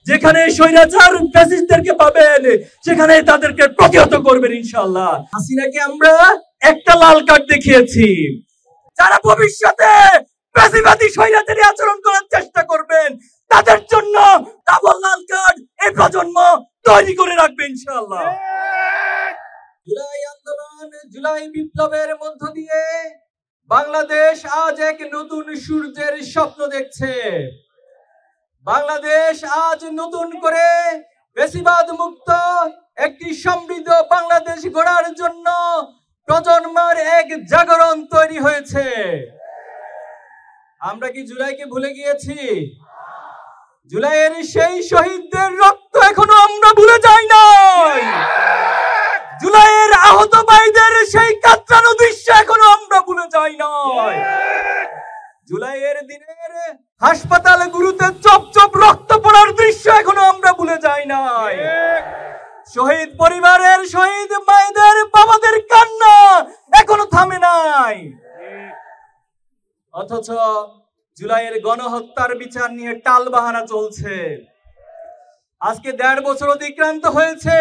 যেখানে স্বৈরাচার ফ্যাসিস্টদেরকে পাবেন সেখানে তাদেরকে প্রতিহত করবেন ইনশাআল্লাহ। হাসিনাকে আমরা একটা লাল কার্ড দেখিয়েছি, যারা ভবিষ্যতে ফ্যাসিবাদী স্বৈরাচারী আচরণ করার চেষ্টা করবেন তাদের জন্য ডাবল লাল কার্ড এই প্রজন্ম তৈরি করে রাখবে ইনশাআল্লাহ। জুলাই আন্দোলন, জুলাই বিপ্লবের মধ্য দিয়ে বাংলাদেশ আজ এক নতুন সূর্যের স্বপ্ন দেখছে। বাংলাদেশ আজ নতুন করে ফ্যাসিবাদ মুক্ত একটি সমৃদ্ধ বাংলাদেশ গড়ার জন্য প্রজন্মের এক জাগরণ তৈরি হয়েছে। আমরা কি জুলাইকে ভুলে গিয়েছি? জুলাইয়ের সেই শহীদদের রক্ত এখনো আমরা ভুলে যাই নাই। জুলাইয়ের আহত ভাইদের সেই কাতরানো দৃশ্য এখনো আমরা ভুলে যাই নাই। জুলাইয়ের দিনের হাসপাতালগুলোতে চপ চপ রক্ত পড়ার দৃশ্য এখনো আমরা ভুলে যাই নাই। শহীদ পরিবারের, শহীদ মায়েদের, বাবাদের কান্না এখনো থামে নাই। অথচ জুলাইয়ের গণহত্যার বিচার নিয়ে টালবাহানা চলছে। আজকে 1.5 বছর অতিক্রান্ত হয়েছে,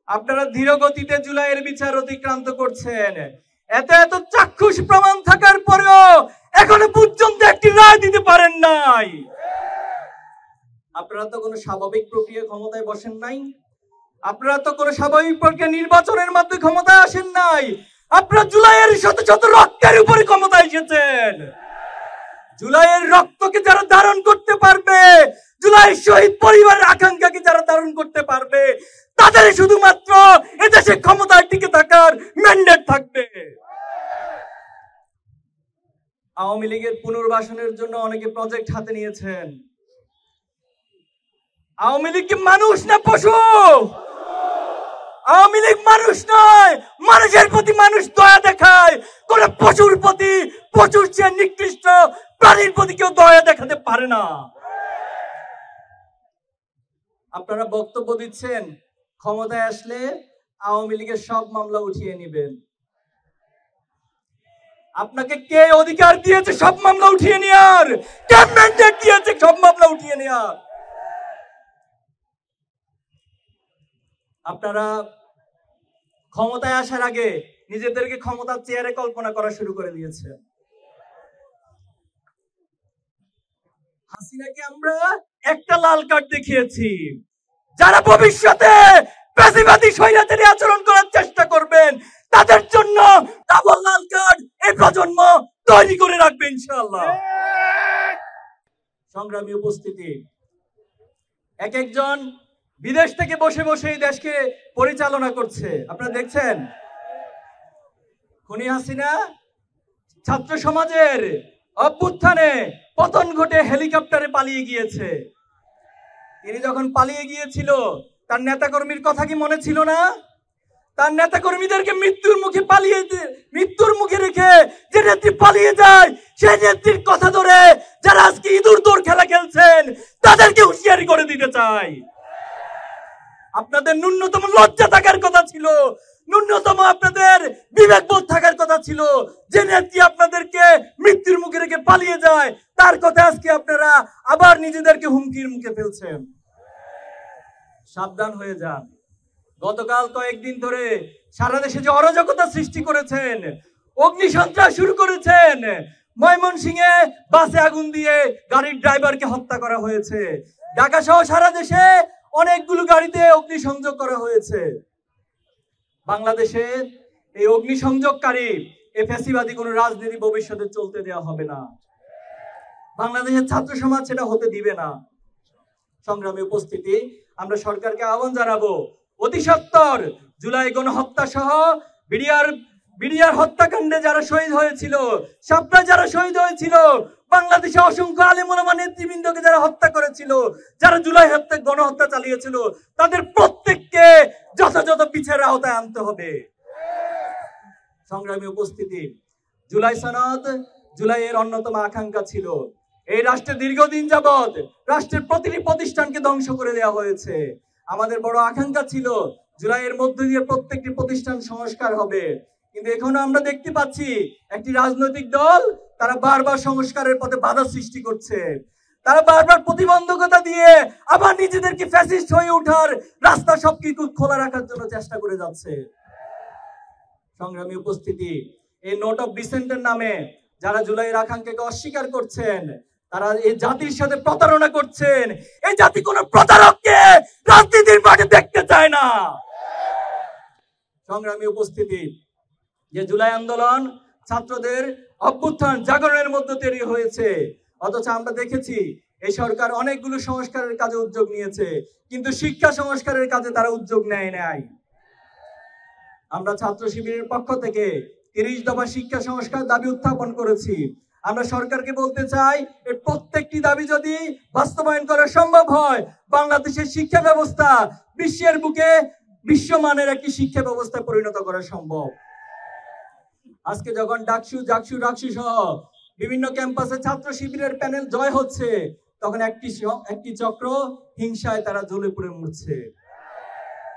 আপনারা ধীর গতিতে জুলাইয়ের বিচার অতিক্রান্ত করছেন। এত এত চাক্ষুষ প্রমাণ থাকার পরেও এখনো পর্যন্ত একটি রায় দিতে পারেন নাই। আপনারা তো কোনো স্বাভাবিক প্রক্রিয়া ক্ষমতায় বসেন নাই, আপনারা তো কোনো স্বাভাবিক প্রক্রিয়া নির্বাচনের মাধ্যমে ক্ষমতায় আসেন নাই। আপনারা জুলাইয়ের শত শত রক্তের উপরে ক্ষমতায় এসেছেন। জুলাইয়ের রক্তকে যারা ধারণ করতে পারবে, জুলাইয়ের শহীদ পরিবারের আকাঙ্ক্ষাকে যারা ধারণ করতে পারবে, তাদের শুধুমাত্র এদেশে ক্ষমতায় টিকে থাকার ম্যান্ডেট থাকবে। আওয়ামী লীগের পুনর্বাসনের জন্য অনেকে প্রজেক্ট হাতে নিয়েছেন। আওয়ামী লীগ কি মানুষ না পশু? আওয়ামী লীগ মানুষ নয়, মানুষের প্রতি মানুষ দয়া দেখায়। কোন পশুর প্রতি, পশুর চেয়ে নিকৃষ্ট প্রাণীর প্রতি কেউ দয়া দেখাতে পারে না। আপনারা বক্তব্য দিচ্ছেন ক্ষমতায় আসলে আওয়ামী লীগের সব মামলা উঠিয়ে নেবেন। আপনাকে কে অধিকার দিয়েছে সব মামলা উঠিয়ে নেওয়ার? কে ম্যান্ডেট দিয়েছে সব মামলা উঠিয়ে নেওয়ার? আপনারা ক্ষমতায় আসার আগে নিজেদেরকে ক্ষমতার চেয়ারে কল্পনা করা শুরু করে দিয়েছে। হাসিনাকে আমরা একটা লাল কার্ড দেখিয়েছি, যারা ভবিষ্যতে ফ্যাসিবাদী স্বৈরাচারী আচরণ করার চেষ্টা করবেন তাদের জন্য ডাবল লাল কার্ড এই প্রজন্ম তৈরি করে রাখবে ইনশাআল্লাহ। সংগ্রামী উপস্থিতি, এক একজন বিদেশ থেকে বসে বসে এই দেশকে পরিচালনা করছে। আপনারা দেখছেন খুনি হাসিনা ছাত্র সমাজের অভ্যুত্থানে পতন ঘটে হেলিকপ্টারে পালিয়ে গিয়েছে। তিনি যখন পালিয়ে গিয়েছিল তার নেতাকর্মীর কথা কি মনে ছিল না? তার নেতাকর্মীদেরকে মৃত্যুর মুখে রেখে যে নেত্রী পালিয়ে যায়, সেই নেত্রীর কথা ধরে যারা আজকে ইঁদুর দৌড় খেলা খেলছেন তাদেরকে হুঁশিয়ারি করে দিতে চাই। আপনাদের ন্যূনতম লজ্জা থাকার কথা ছিল, ন্যূনতম আপনাদের বিবেকবোধ থাকার কথা ছিল। যে নেত্রী আপনাদেরকে মৃত্যুর মুখে রেখে পালিয়ে যায় তার কথা আজকে আপনারা আবার নিজেদেরকে হুমকির মুখে ফেলছেন। সাবধান হয়ে যান। গতকাল কয়েকদিন ধরে সারা দেশে যে অরাজকতা সৃষ্টি করেছেন, অগ্নিসন্ত্রাস শুরু করেছেন, ময়মনসিংহে বাসে আগুন দিয়ে গাড়ির ড্রাইভারকে হত্যা করা হয়েছে, ঢাকা সহ সারা দেশে অনেকগুলো গাড়িতে অগ্নিসংযোগ করা হয়েছে। বাংলাদেশে এই অগ্নিসংযোগকারী এই ফ্যাসিবাদী কোন রাজনীতি ভবিষ্যতে চলতে দেওয়া হবে না। বাংলাদেশের ছাত্র সমাজ সেটা হতে দিবে না। সংগ্রামী উপস্থিতি, আমরা সরকারকে আহ্বান জানাবো অতি সত্বর জুলাই গণহত্যা সহ বিডিআর হত্যাকাণ্ডে যারা শহীদ হয়েছিল, শাপলায় যারা শহীদ হয়েছিল, বাংলাদেশে অসংখ্য আলেম ওলামা নেতৃবৃন্দকে যারা হত্যা করেছিল, যারা জুলাই গণহত্যা চালিয়েছিল, তাদের প্রত্যেককে যথাযথ বিচারের আওতায় আনতে হবে। সংগ্রামী উপস্থিতি, জুলাই সনদ জুলাইয়ের অন্যতম আকাঙ্ক্ষা ছিল। এই রাষ্ট্রে দীর্ঘদিন যাবৎ রাষ্ট্রের প্রতিটি প্রতিষ্ঠানকে ধ্বংস করে দেওয়া হয়েছে। আমাদের বড় আকাঙ্ক্ষা ছিল জুলাইয়ের মধ্য দিয়ে প্রত্যেকটি প্রতিষ্ঠান সংস্কার হবে, কিন্তু এখনো আমরা দেখতে পাচ্ছি একটি রাজনৈতিক দল তারা বারবার সংস্কারের পথে বাধা সৃষ্টি করছে। তারা বারবার প্রতিবন্ধকতা দিয়ে আবার নিজেদেরকে ফ্যাসিস্ট হয়ে ওঠার রাস্তা সবকিছু খোলা রাখার জন্য চেষ্টা করে যাচ্ছে। সংগ্রামী উপস্থিতি, এই নোট অফ ডিসেন্টের নামে যারা জুলাইয়ের আকাঙ্ক্ষাকে অস্বীকার করছেন, তারা এই জাতির সাথে প্রতারণা করছেন। এই জাতি কোন প্রতারককে রাজনীতির মাঠে দেখতে চায় না। সংগ্রামী উপস্থিতি, যে জুলাই আন্দোলন ছাত্রদের অভ্যুত্থান জাগরণের মধ্যে তৈরি হয়েছে, অথচ আমরা দেখেছি এই সরকার অনেকগুলো সংস্কারের কাজে উদ্যোগ নিয়েছে, কিন্তু শিক্ষা সংস্কারের কাজে তারা উদ্যোগ নেয় নাই। আমরা ছাত্র শিবিরের পক্ষ থেকে 30 দফা শিক্ষা সংস্কার দাবি উত্থাপন করেছি। আমরা সরকারকে বলতে চাই, এর প্রত্যেকটি দাবি যদি বাস্তবায়ন করা সম্ভব হয়, বাংলাদেশের শিক্ষা ব্যবস্থা বিশ্বের বুকে বিশ্বমানের একটি শিক্ষা ব্যবস্থায় পরিণত করা সম্ভব। আজকে যখন ডাকসু রাকসু সহ বিভিন্ন ক্যাম্পাসে ছাত্র শিবিরের প্যানেল জয় হচ্ছে, তখন একটি চক্র হিংসায় তারা জ্বলে পুড়ে মরছে।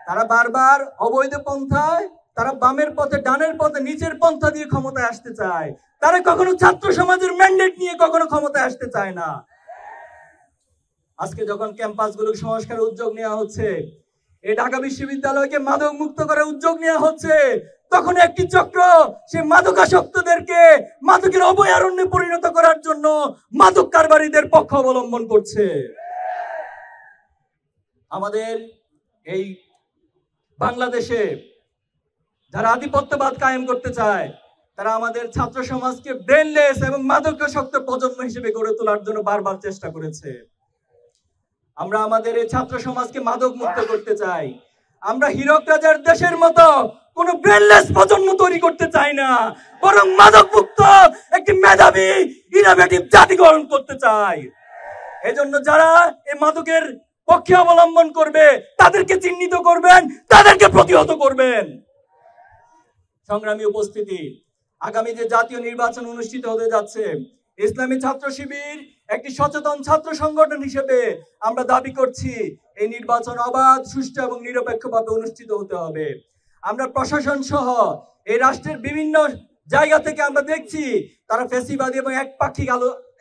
তারা বারবার অবৈধ পন্থায়, তারা বামের পথে, ডানের পথে, নিচের পন্থা দিয়ে ক্ষমতায় আসতে চায়। তারা কখনো ছাত্র সমাজের ম্যান্ডেট নিয়ে কখনো ক্ষমতায় আসতে চায় না। আজকে যখন ক্যাম্পাসগুলো সংস্কারের উদ্যোগ নেওয়া হচ্ছে, এই ঢাকা বিশ্ববিদ্যালয়কে মাদক মুক্ত করার উদ্যোগ নেওয়া হচ্ছে, তখন একটি চক্র সে মাদকাসক্তদেরকে মাদকের অভয়ারণ্যে পরিণত করার জন্য মাদক কারবারিদের পক্ষ অবলম্বন করছে। আমাদের এই বাংলাদেশে যারা আধিপত্যবাদ কায়েম করতে চায়, তারা আমাদের ছাত্র সমাজকে ব্রেনলেস এবং মাদকাসক্ত প্রজন্ম হিসেবে গড়ে তোলার জন্য বারবার চেষ্টা করেছে। আমরা আমাদের এই ছাত্র সমাজকে মাদক মুক্ত করতে চাই। আমরা হীরক রাজার দেশের মতো কোন ব্রেনলেস প্রজন্ম তৈরি করতে চাই না, বরং মাদক মুক্ত একটি মেধাবী ইনোভেটিভ জাতি গঠন করতে চাই। এজন্য যারা এই মাদকের পক্ষে অবলম্বন করবে, তাদেরকে চিহ্নিত করবেন, তাদেরকে প্রতিহত করবেন। সংগ্রামী উপস্থিতি, আগামী যে জাতীয় নির্বাচন অনুষ্ঠিত হতে যাচ্ছে, ইসলামী ছাত্র শিবির একটি সচেতন ছাত্র সংগঠন হিসেবে আমরা দাবি করছি, এই নির্বাচন অবাধ, সুষ্ঠু এবং নিরপেক্ষভাবে অনুষ্ঠিত হতে হবে। আমরা প্রশাসন সহ এই রাষ্ট্রের বিভিন্ন জায়গা থেকে আমরা দেখছি তারা ফ্যাসিবাদী এবং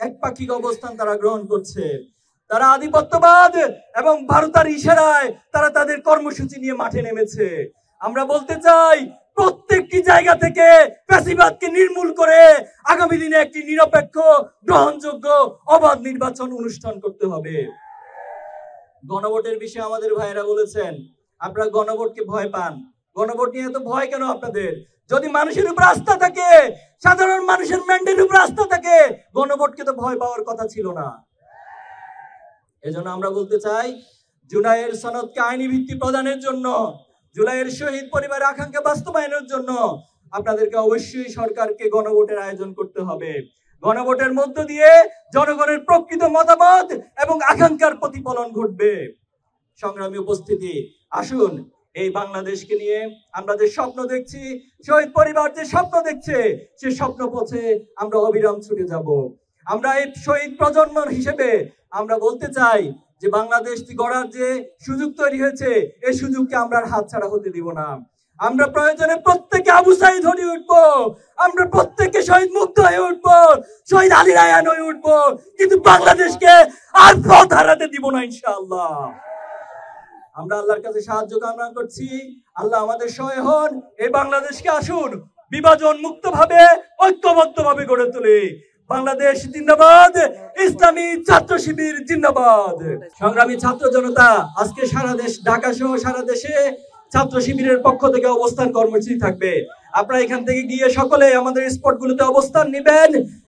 একপাক্ষিক অবস্থান তারা গ্রহণ করছে। তারা আধিপত্যবাদ এবং ভারতের ইশারায় তারা তাদের কর্মসূচি নিয়ে মাঠে নেমেছে। আমরা বলতে চাই, প্রত্যেকটি জায়গা থেকে ফ্যাসিবাদকে নির্মূল করে আগামী দিনে একটি নিরপেক্ষ, গ্রহণযোগ্য, অবাধ নির্বাচন অনুষ্ঠান করতে হবে। গণভোটের বিষয়ে আমাদের ভাইয়েরা বলেছেন, আপনারা গণভোটকে ভয় পান। গণভোট নিয়ে এত ভয় কেন আপনাদের? যদি মানুষের উপর আস্থা থাকে, সাধারণ মানুষের ম্যান্ডেটের উপর আস্থা থাকে, গণভোটকে তো ভয় পাওয়ার কথা ছিল না। এজন্য আমরা বলতে চাই, জুলাইয়ের সনদকে আইনি ভিত্তি প্রদানের জন্য, জুলাইয়ের শহীদ পরিবারের আকাঙ্ক্ষা বাস্তবায়নের জন্য আপনাদেরকে অবশ্যই সরকারকে গণভোটের আয়োজন করতে হবে। গণভোটের মধ্য দিয়ে জনগণের প্রকৃত মতামত এবং আকাঙ্ক্ষার প্রতিফলন ঘটবে। সংগ্রামী উপস্থিতি, আসুন এই বাংলাদেশকে নিয়ে আমরা যে স্বপ্ন দেখছি, শহীদ পরিবার যে স্বপ্ন দেখছে, সে স্বপ্ন পথে আমরা অবিরাম ছুটে যাব। আমরা এই শহীদ প্রজন্ম হিসেবে আমরা বলতে চাই যে বাংলাদেশটি গড়ার যে সুযোগ তৈরি হয়েছে, এই সুযোগকে আমরা হাতছাড়া হতে দিব না। আমরা প্রয়োজনে প্রত্যেকে আবু সাঈদ হয়ে উঠবো, আমরা প্রত্যেকে শহীদ মুক্ত হয়ে উঠবো, শহীদ আলী রায়হান হয়ে উঠবো, কিন্তু বাংলাদেশকে আর পথ হারাতে দিব না ইনশাআল্লাহ। আমরা আল্লাহর কাছে সাহায্য কামনা করছি, আল্লাহ আমাদের সহায় হন। এই বাংলাদেশকে আসুন বিভাজন মুক্ত ভাবে, ঐক্যবদ্ধ ভাবে গড়ে তুলি। বাংলাদেশ জিন্দাবাদ, ইসলামী ছাত্র শিবির জিন্দাবাদ। সংগ্রামী ছাত্র জনতা, আজকে সারা দেশ, ঢাকা সহ সারা দেশে ছাত্র শিবিরের পক্ষ থেকে অবস্থান কর্মসূচি থাকবে। আপনারা এখান থেকে গিয়ে সকলে আমাদের স্পটগুলোতে অবস্থান নেবেন।